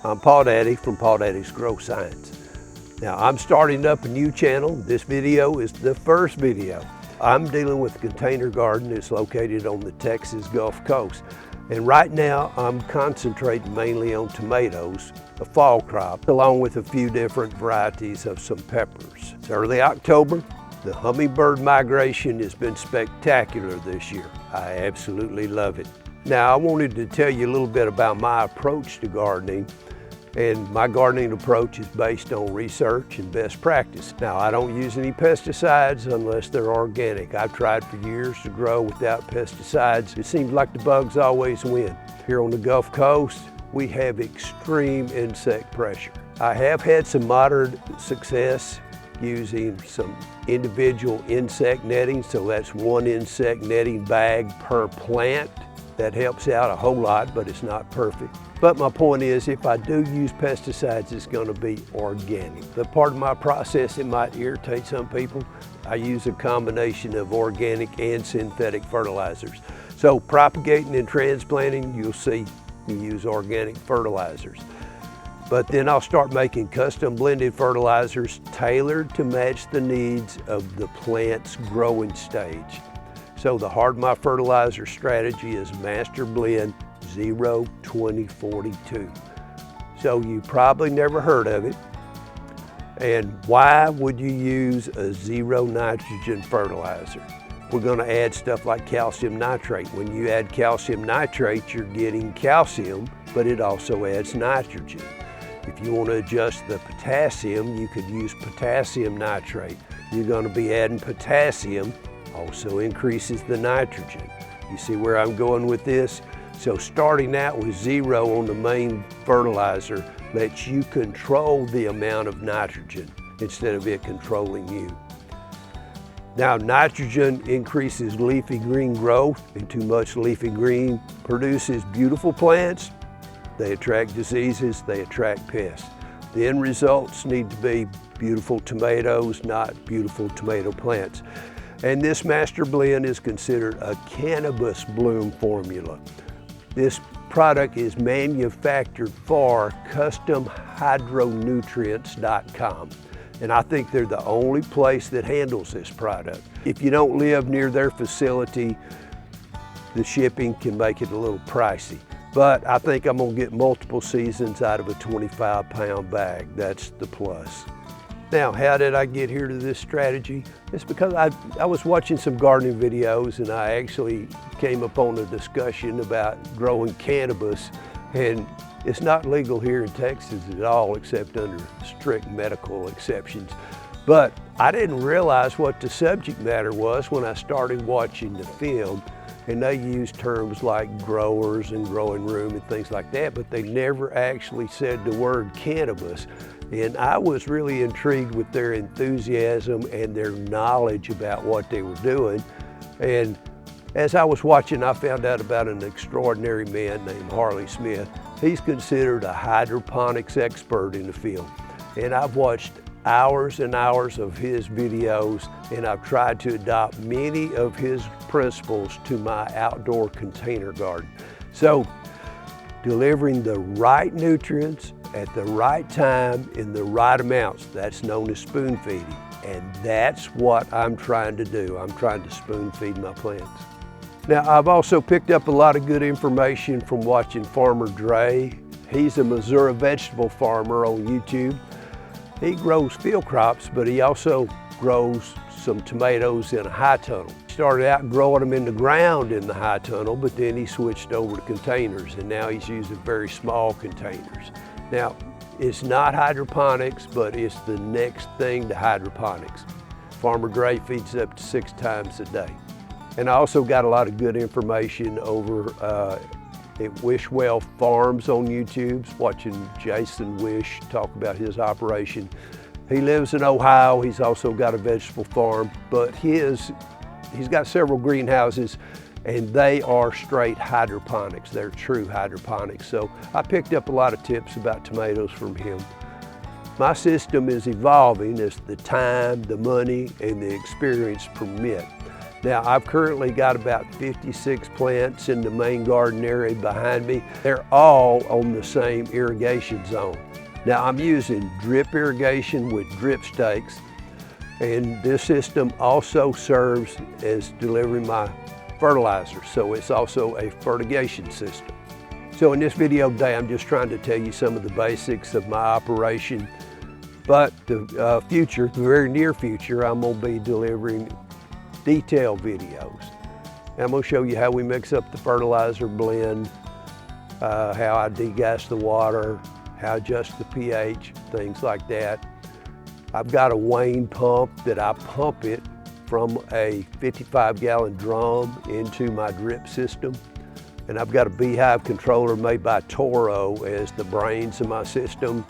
I'm Paul Daddy from Paul Daddy's Grow Science. Now I'm starting up a new channel. This video is the first video. I'm dealing with a container garden that's located on the Texas Gulf Coast. And right now I'm concentrating mainly on tomatoes, a fall crop, along with a few different varieties of some peppers. It's early October. The hummingbird migration has been spectacular this year. I absolutely love it. Now I wanted to tell you a little bit about my approach to gardening. And my gardening approach is based on research and best practice. Now, I don't use any pesticides unless they're organic. I've tried for years to grow without pesticides. It seems like the bugs always win. Here on the Gulf Coast, we have extreme insect pressure. I have had some moderate success using some individual insect netting, so that's one insect netting bag per plant. That helps out a whole lot, but it's not perfect. But my point is, if I do use pesticides, it's going to be organic. The part of my process that might irritate some people, I use a combination of organic and synthetic fertilizers. So propagating and transplanting, you'll see we use organic fertilizers. But then I'll start making custom blended fertilizers tailored to match the needs of the plant's growing stage. So the heart of my fertilizer strategy is Master Blend 0-20-42. So you probably never heard of it. And why would you use a zero nitrogen fertilizer? We're going to add stuff like calcium nitrate. When you add calcium nitrate, you're getting calcium, but it also adds nitrogen. If you want to adjust the potassium, you could use potassium nitrate. You're going to be adding potassium, also increases the nitrogen. You see where I'm going with this? So starting out with 0 on the main fertilizer lets you control the amount of nitrogen instead of it controlling you. Now nitrogen increases leafy green growth, and too much leafy green produces beautiful plants. They attract diseases, they attract pests. The end results need to be beautiful tomatoes, not beautiful tomato plants. And this Master Blend is considered a cannabis bloom formula. This product is manufactured for customhydronutrients.com. And I think they're the only place that handles this product. If you don't live near their facility, the shipping can make it a little pricey. But I think I'm gonna get multiple seasons out of a 25-pound bag. That's the plus. Now, how did I get here to this strategy? It's because I was watching some gardening videos and I actually came upon a discussion about growing cannabis, and it's not legal here in Texas at all except under strict medical exceptions. But I didn't realize what the subject matter was when I started watching the film, and they used terms like growers and growing room and things like that, but they never actually said the word cannabis. And I was really intrigued with their enthusiasm and their knowledge about what they were doing. And as I was watching, I found out about an extraordinary man named Harley Smith. He's considered a hydroponics expert in the field. And I've watched hours and hours of his videos, and I've tried to adopt many of his principles to my outdoor container garden. So, delivering the right nutrients at the right time in the right amounts, that's known as spoon feeding. And that's what I'm trying to do. I'm trying to spoon feed my plants. Now, I've also picked up a lot of good information from watching Farmer Dre. He's a Missouri vegetable farmer on YouTube. He grows field crops, but he also grows some tomatoes in a high tunnel. He started out growing them in the ground in the high tunnel, but then he switched over to containers, and now he's using very small containers. Now, it's not hydroponics, but it's the next thing to hydroponics. Farmer Dre feeds up to 6 times a day. And I also got a lot of good information over at Wishwell Farms on YouTube, watching Jason Wish talk about his operation. He lives in Ohio. He's also got a vegetable farm, but he's got several greenhouses, and they are straight hydroponics. They're true hydroponics. So I picked up a lot of tips about tomatoes from him. My system is evolving as the time, the money, and the experience permit. Now, I've currently got about 56 plants in the main garden area behind me. They're all on the same irrigation zone. Now, I'm using drip irrigation with drip stakes, and this system also serves as delivering my fertilizer, so it's also a fertigation system. So in this video today, I'm just trying to tell you some of the basics of my operation, but the very near future, I'm gonna be delivering detailed videos. I'm going to show you how we mix up the fertilizer blend, how I degas the water, how I adjust the pH, things like that. I've got a Wayne pump that I pump it from a 55-gallon drum into my drip system. And I've got a beehive controller made by Toro as the brains of my system.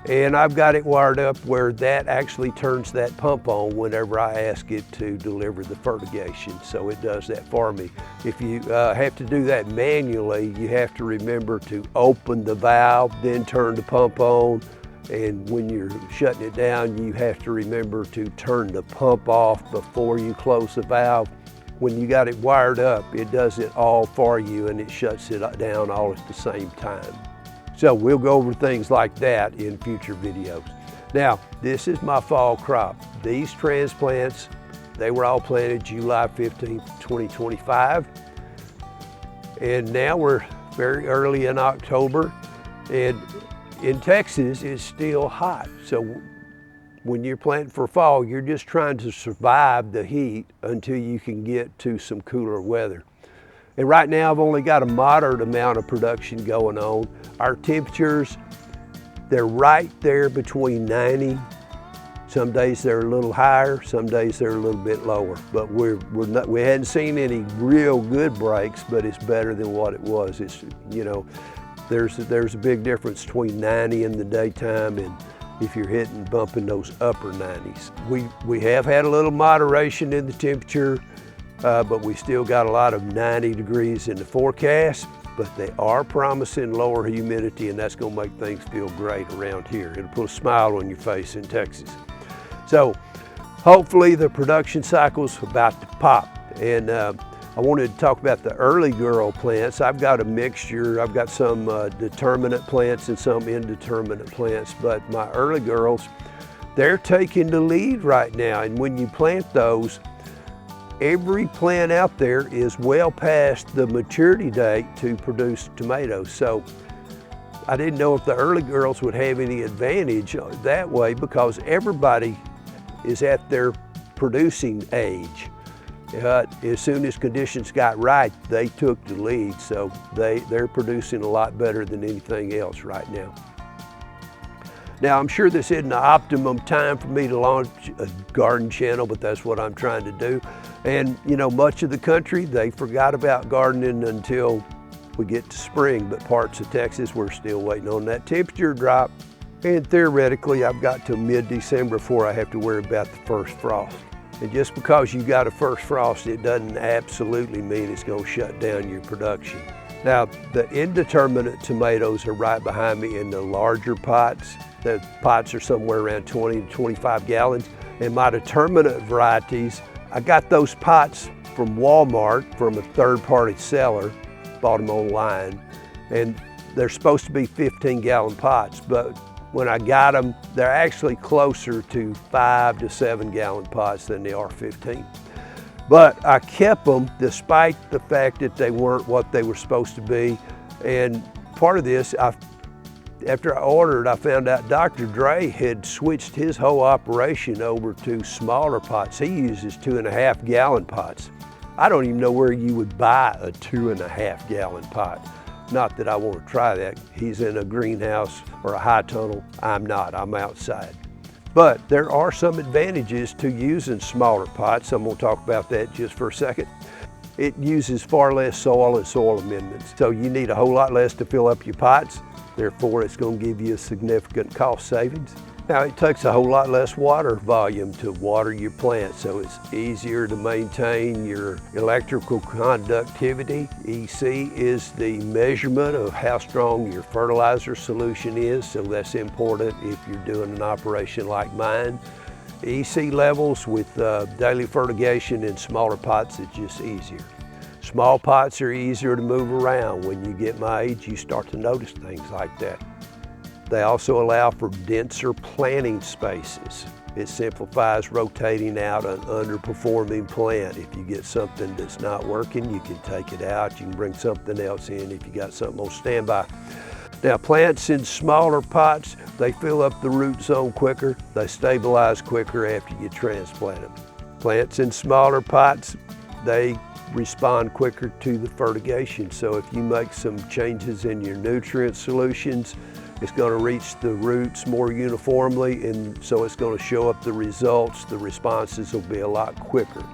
And I've got it wired up where that actually turns that pump on whenever I ask it to deliver the fertigation. So it does that for me. If you have to do that manually, you have to remember to open the valve, then turn the pump on. And when you're shutting it down, you have to remember to turn the pump off before you close the valve. When you got it wired up, it does it all for you and it shuts it down all at the same time. So we'll go over things like that in future videos. Now, this is my fall crop. These transplants, they were all planted July 15th, 2025. And now we're very early in October. And in Texas, it's still hot. So when you're planting for fall, you're just trying to survive the heat until you can get to some cooler weather. And right now I've only got a moderate amount of production going on. Our temperatures, they're right there between 90. Some days they're a little higher, some days they're a little bit lower. But we hadn't seen any real good breaks, but it's better than what it was. It's, you know, there's a big difference between 90 in the daytime and if you're bumping those upper 90s. We have had a little moderation in the temperature, but we still got a lot of 90 degrees in the forecast, but they are promising lower humidity, and that's gonna make things feel great around here. It'll put a smile on your face in Texas. So hopefully the production cycle's about to pop. And I wanted to talk about the early girl plants. I've got a mixture. I've got some determinate plants and some indeterminate plants, but my early girls, they're taking the lead right now. And when you plant those, every plant out there is well past the maturity date to produce tomatoes. So I didn't know if the early girls would have any advantage that way because everybody is at their producing age. As soon as conditions got right, they took the lead. So they're producing a lot better than anything else right now. Now, I'm sure this isn't the optimum time for me to launch a garden channel, but that's what I'm trying to do. And you know, much of the country, they forgot about gardening until we get to spring, but parts of Texas, we're still waiting on that temperature drop. And theoretically, I've got till mid-December before I have to worry about the first frost. And just because you got a first frost, it doesn't absolutely mean it's gonna shut down your production. Now, the indeterminate tomatoes are right behind me in the larger pots. The pots are somewhere around 20 to 25 gallons. And my determinate varieties, I got those pots from Walmart from a third-party seller, bought them online. And they're supposed to be 15-gallon pots, but when I got them, they're actually closer to 5 to 7-gallon pots than they are 15. But I kept them despite the fact that they weren't what they were supposed to be. And part of this, after I ordered, I found out Dr. Dre had switched his whole operation over to smaller pots. He uses 2.5-gallon pots. I don't even know where you would buy a 2.5-gallon pot. Not that I want to try that. He's in a greenhouse or a high tunnel. I'm not, I'm outside. But there are some advantages to using smaller pots. I'm going to talk about that just for a second. It uses far less soil and soil amendments. So you need a whole lot less to fill up your pots. Therefore, it's going to give you a significant cost savings. Now, it takes a whole lot less water volume to water your plants, so it's easier to maintain your electrical conductivity. EC is the measurement of how strong your fertilizer solution is, so that's important if you're doing an operation like mine. EC levels with daily fertigation in smaller pots is just easier. Small pots are easier to move around. When you get my age, you start to notice things like that. They also allow for denser planting spaces. It simplifies rotating out an underperforming plant. If you get something that's not working, you can take it out. You can bring something else in if you got something on standby. Now, plants in smaller pots, they fill up the root zone quicker. They stabilize quicker after you transplant them. Plants in smaller pots, they respond quicker to the fertigation. So if you make some changes in your nutrient solutions, it's going to reach the roots more uniformly, and so it's going to show up the results. The responses will be a lot quicker.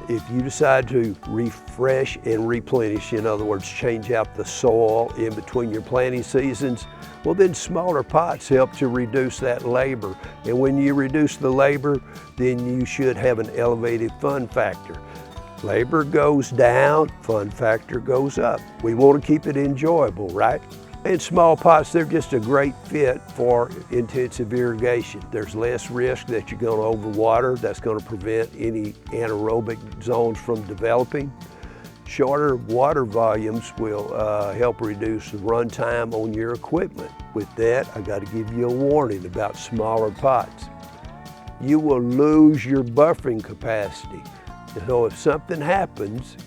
If you decide to refresh and replenish, in other words, change out the soil in between your planting seasons, well, then smaller pots help to reduce that labor. And when you reduce the labor, then you should have an elevated fun factor. Labor goes down, fun factor goes up. We want to keep it enjoyable, right? In small pots, they're just a great fit for intensive irrigation. There's less risk that you're going to overwater. That's going to prevent any anaerobic zones from developing. Shorter water volumes will help reduce the runtime on your equipment. With that, I got to give you a warning about smaller pots. You will lose your buffering capacity. So if something happens,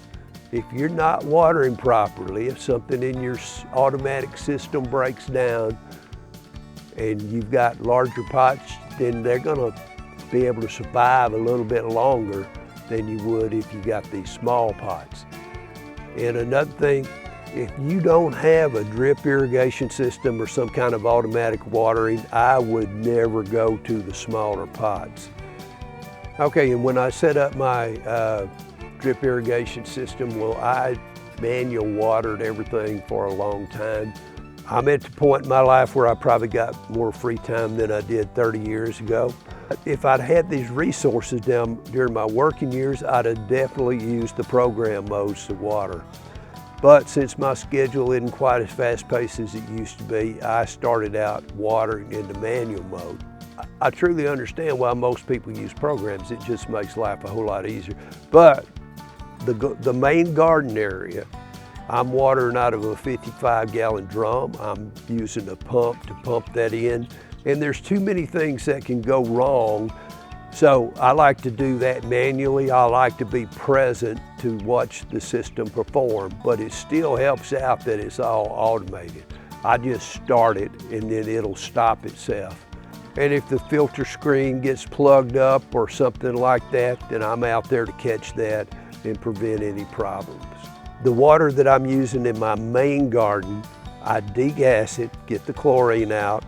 if you're not watering properly, if something in your automatic system breaks down and you've got larger pots, then they're going to be able to survive a little bit longer than you would if you got these small pots. And another thing, if you don't have a drip irrigation system or some kind of automatic watering, I would never go to the smaller pots. Okay, and when I set up my drip irrigation system, well, I manual watered everything for a long time. I'm at the point in my life where I probably got more free time than I did 30 years ago. If I'd had these resources down during my working years, I'd have definitely used the program modes to water. But since my schedule isn't quite as fast-paced as it used to be, I started out watering in the manual mode. I truly understand why most people use programs. It just makes life a whole lot easier. But the main garden area, I'm watering out of a 55-gallon drum. I'm using a pump to pump that in. And there's too many things that can go wrong. So I like to do that manually. I like to be present to watch the system perform, but it still helps out that it's all automated. I just start it and then it'll stop itself. And if the filter screen gets plugged up or something like that, then I'm out there to catch that and prevent any problems. The water that I'm using in my main garden, I degas it, get the chlorine out,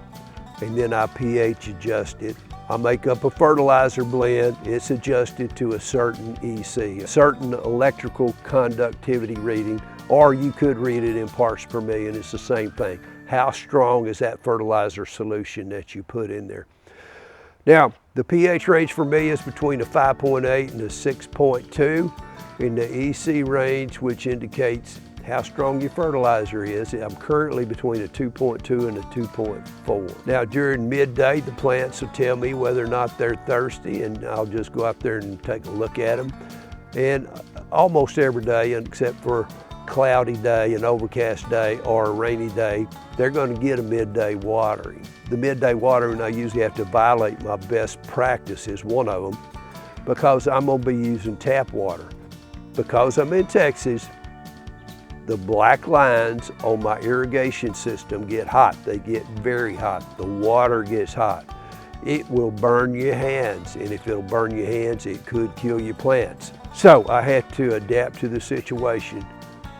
and then I pH adjust it. I make up a fertilizer blend. It's adjusted to a certain EC, a certain electrical conductivity reading, or you could read it in parts per million. It's the same thing. How strong is that fertilizer solution that you put in there? Now, the pH range for me is between a 5.8 and a 6.2. In the EC range, which indicates how strong your fertilizer is, I'm currently between a 2.2 and a 2.4. Now, during midday, the plants will tell me whether or not they're thirsty, and I'll just go out there and take a look at them. And almost every day, except for cloudy day, an overcast day, or a rainy day, they're going to get a midday watering. The midday watering, I usually have to violate my best practices, one of them, because I'm going to be using tap water. Because I'm in Texas, the black lines on my irrigation system get hot. They get very hot. The water gets hot. It will burn your hands, and if it'll burn your hands, it could kill your plants. So I had to adapt to the situation.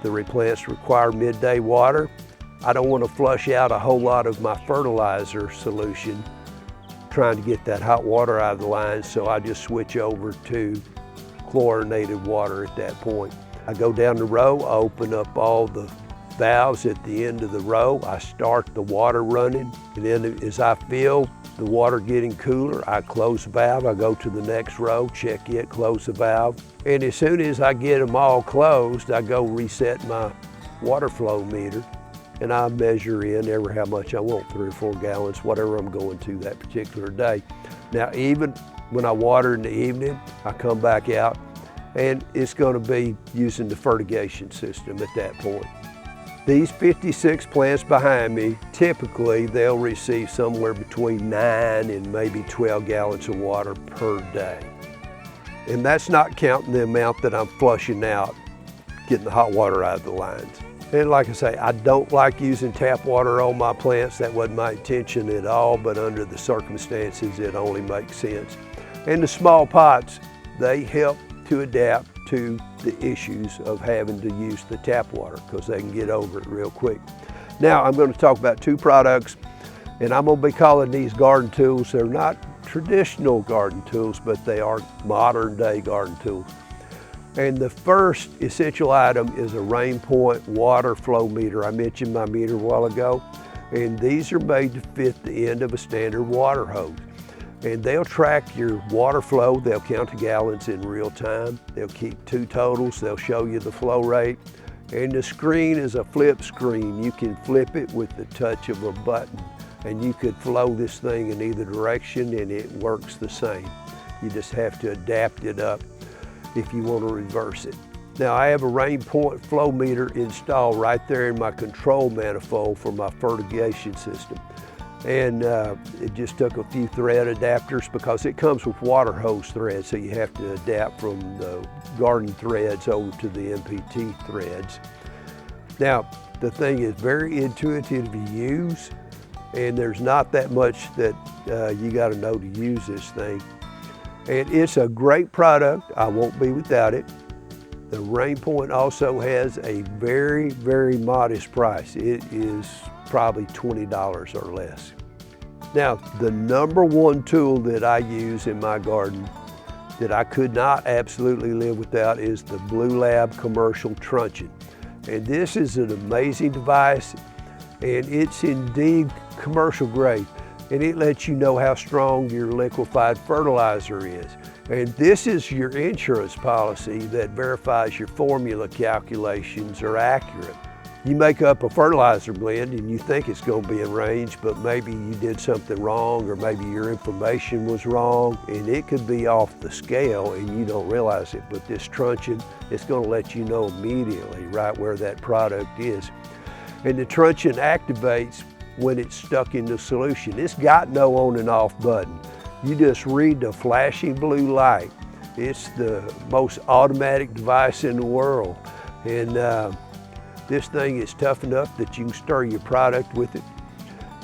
The plants require midday water. I don't want to flush out a whole lot of my fertilizer solution trying to get that hot water out of the lines, so I just switch over to chlorinated water at that point. I go down the row, I open up all the valves at the end of the row, I start the water running, and then as I feel the water getting cooler, I close the valve, I go to the next row, check it, close the valve, and as soon as I get them all closed, I go reset my water flow meter, and I measure in ever how much I want, 3 or 4 gallons, whatever I'm going to that particular day. Now, even when I water in the evening, I come back out and it's going to be using the fertigation system at that point. These 56 plants behind me, typically they'll receive somewhere between 9 and maybe 12 gallons of water per day. And that's not counting the amount that I'm flushing out, getting the hot water out of the lines. And like I say, I don't like using tap water on my plants. That wasn't my intention at all, but under the circumstances, it only makes sense. And the small pots, they help to adapt to the issues of having to use the tap water because they can get over it real quick. Now I'm going to talk about 2 products, and I'm going to be calling these garden tools. They're not traditional garden tools, but they are modern day garden tools. And the first essential item is a Rain Point water flow meter. I mentioned my meter a while ago, and these are made to fit the end of a standard water hose. And they'll track your water flow. They'll count the gallons in real time. They'll keep 2 totals. They'll show you the flow rate. And the screen is a flip screen. You can flip it with the touch of a button, and you could flow this thing in either direction and it works the same. You just have to adapt it up if you want to reverse it. Now I have a Rain Point flow meter installed right there in my control manifold for my fertigation system. And it just took a few thread adapters because it comes with water hose threads, so you have to adapt from the garden threads over to the MPT threads. Now, the thing is very intuitive to use, and there's not that much that you got to know to use this thing. And it's a great product. I won't be without it. The Rain Point also has a very, very modest price. It is probably $20 or less. Now, the #1 tool that I use in my garden that I could not absolutely live without is the Blue Lab commercial truncheon. And this is an amazing device, and it's indeed commercial grade. And it lets you know how strong your liquefied fertilizer is. And this is your insurance policy that verifies your formula calculations are accurate. You make up a fertilizer blend and you think it's going to be in range, but maybe you did something wrong, or maybe your information was wrong, and it could be off the scale and you don't realize it. But this truncheon, it's going to let you know immediately right where that product is. And the truncheon activates when it's stuck in the solution. It's got no on and off button. You just read the flashing blue light. It's the most automatic device in the world. And this thing is tough enough that you can stir your product with it.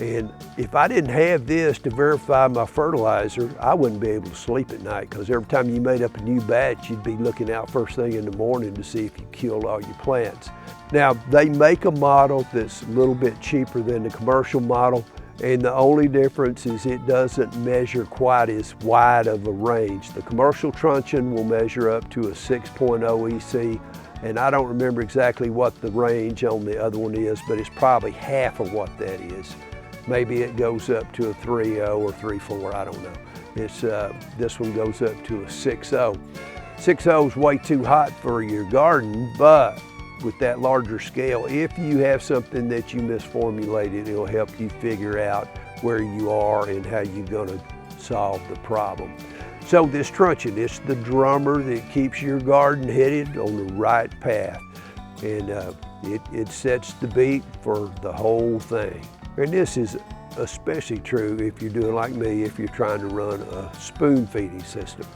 And if I didn't have this to verify my fertilizer, I wouldn't be able to sleep at night, because every time you made up a new batch, you'd be looking out first thing in the morning to see if you killed all your plants. Now, they make a model that's a little bit cheaper than the commercial model, and the only difference is it doesn't measure quite as wide of a range. The commercial truncheon will measure up to a 6.0 EC, and I don't remember exactly what the range on the other one is, but it's probably half of what that is. Maybe it goes up to a 3.0 or 3.4, I don't know. It's, this one goes up to a 6.0. 6.0 is way too hot for your garden, but with that larger scale, if you have something that you misformulated, it'll help you figure out where you are and how you're gonna solve the problem. So this truncheon, it's the drummer that keeps your garden headed on the right path. And it sets the beat for the whole thing. And this is especially true if you're doing like me, if you're trying to run a spoon feeding system.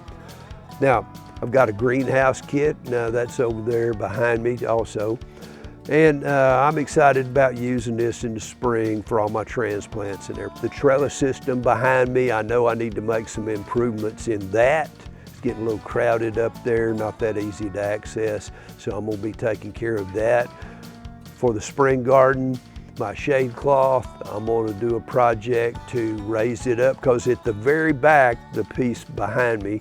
Now, I've got a greenhouse kit. Now that's over there behind me also. And I'm excited about using this in the spring for all my transplants and everything. The trellis system behind me, I know I need to make some improvements in that. It's getting a little crowded up there, not that easy to access. So I'm gonna be taking care of that. For the spring garden, my shade cloth, I'm gonna do a project to raise it up, because at the very back, the piece behind me,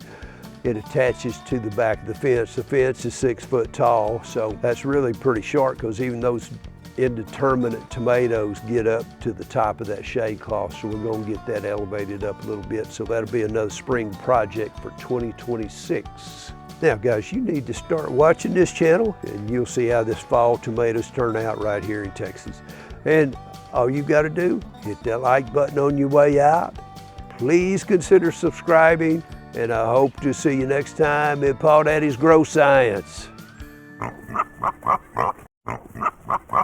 it attaches to the back of the fence. The fence is 6 foot tall, so that's really pretty short, because even those indeterminate tomatoes get up to the top of that shade cloth. So we're gonna get that elevated up a little bit. So that'll be another spring project for 2026. Now guys, you need to start watching this channel and you'll see how this fall tomatoes turn out right here in Texas. And all you got to do, hit that like button on your way out. Please consider subscribing, and I hope to see you next time in Paw Daddy's Grow Science.